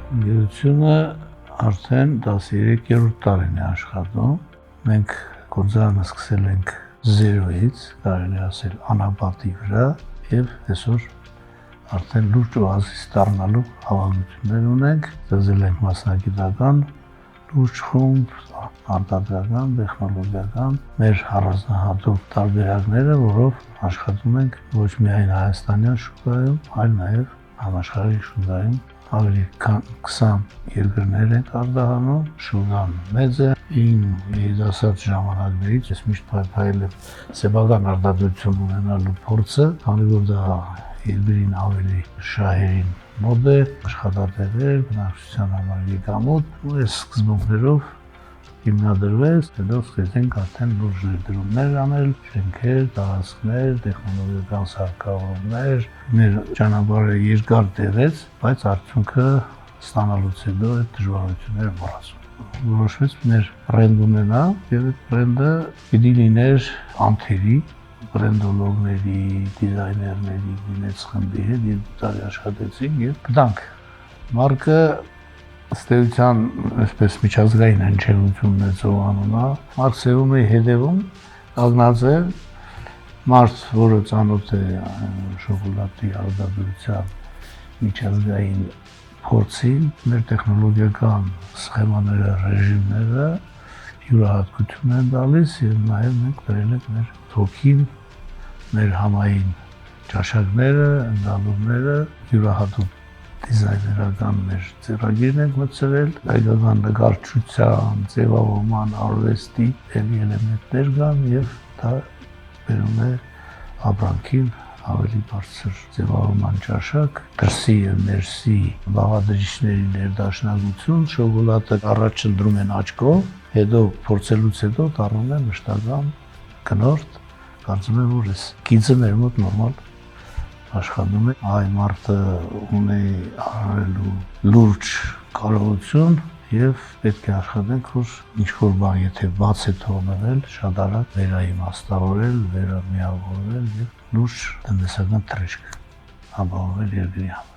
Գերությունը արդեն 13-րդ տարին է աշխատում։ Մենք գործարանը սկսել ենք 0-ից, կարելի ասել անապատի վրա, եւ այսօր արդեն լուրջ օազիս դառնալու հավանություններ ունենք։ Ստեղծել ենք մասնագիտական լուրջ խումբ, արտադրական, տեխնոլոգիական, մեր առանձնահատուկ տարբերակները, որով աշխատում ենք ոչ միայն հայաստանյան շուկայում, այլ նաեւ համաշխարհային շուկայում։ Ավելի քան 20 երկրներ ենք արտահանում, շուկան մեծ է։ Իմ երիտասարդ ժամանակներից ես միշտ փայփայել եմ սեփական արտադրություն ունենալու փորձը, քանի որ դա երկրին ավելի շահերին մոտ է, աշխատատեղեր, բնակչության համար եկամուտ, ու այս սկզբունքներով հիմնադրվեց, հետո սկսեցինք արդեն լուրջ ներդրումներ անել, շենքեր, տարածքներ, տեխնոլոգիական սարքավորումներ, մեր ճանապարհը երկար տևեց, բայց արդյունքը ստանալուց հետո այդ դժվարությունները մոռացում։ Որոշվեց մեր բրենդ ունենալ, եւ այդ բրենդը պիտի լիներ անթերի, բրենդոլոգների, դիզայներների, գինեց խմբի հետ 2 տարի աշխատեցինք եւ գտանք։ Մարկը ըստ էության այսպես միջազգային հնչեղություն ունեցող անուն է, Մարսելումի հետևում կանգնած է մարդ, որը ծանոթ է շոկոլադի արտադրության միջազգային փորձին, մեր տեխնոլոգիական սխեմաները, ռեժիմները յուրահատկություն են տալիս եւ նաեւ մենք դրել ենք մեր թոքին, մեր համային ճաշակները, ընկալումները, յուրահատուկ դիզայներական մեր ձեռագիրն ենք մտցրել, հայկական նկարչության, ձևավորման, արվեստի էլեմենտներ կան եւ դա բերում է ապրանքին ավելի բարձր ձևավորման ճաշակ, դրսի եւ ներսի բաղադրիչների ներդաշնակություն, շոկոլադը առաջ ընտրում են աչքով, հետո փորձելուց հետո դառնում է մշտական գնորդ, կարծում եմ, որ այս գիծը մեր մոտ նորմալ աշխատում է, այ մարդը ունի արելու լուրջ կարողություն եւ պետք է աշխատենք, որ ինչ-որ բան եթե բաց է թողնվել, շատ արագ վերաիմաստավորել, վերամիավորել եւ լուրջ տնտեսական թռիչք ապահովել երկրի համար։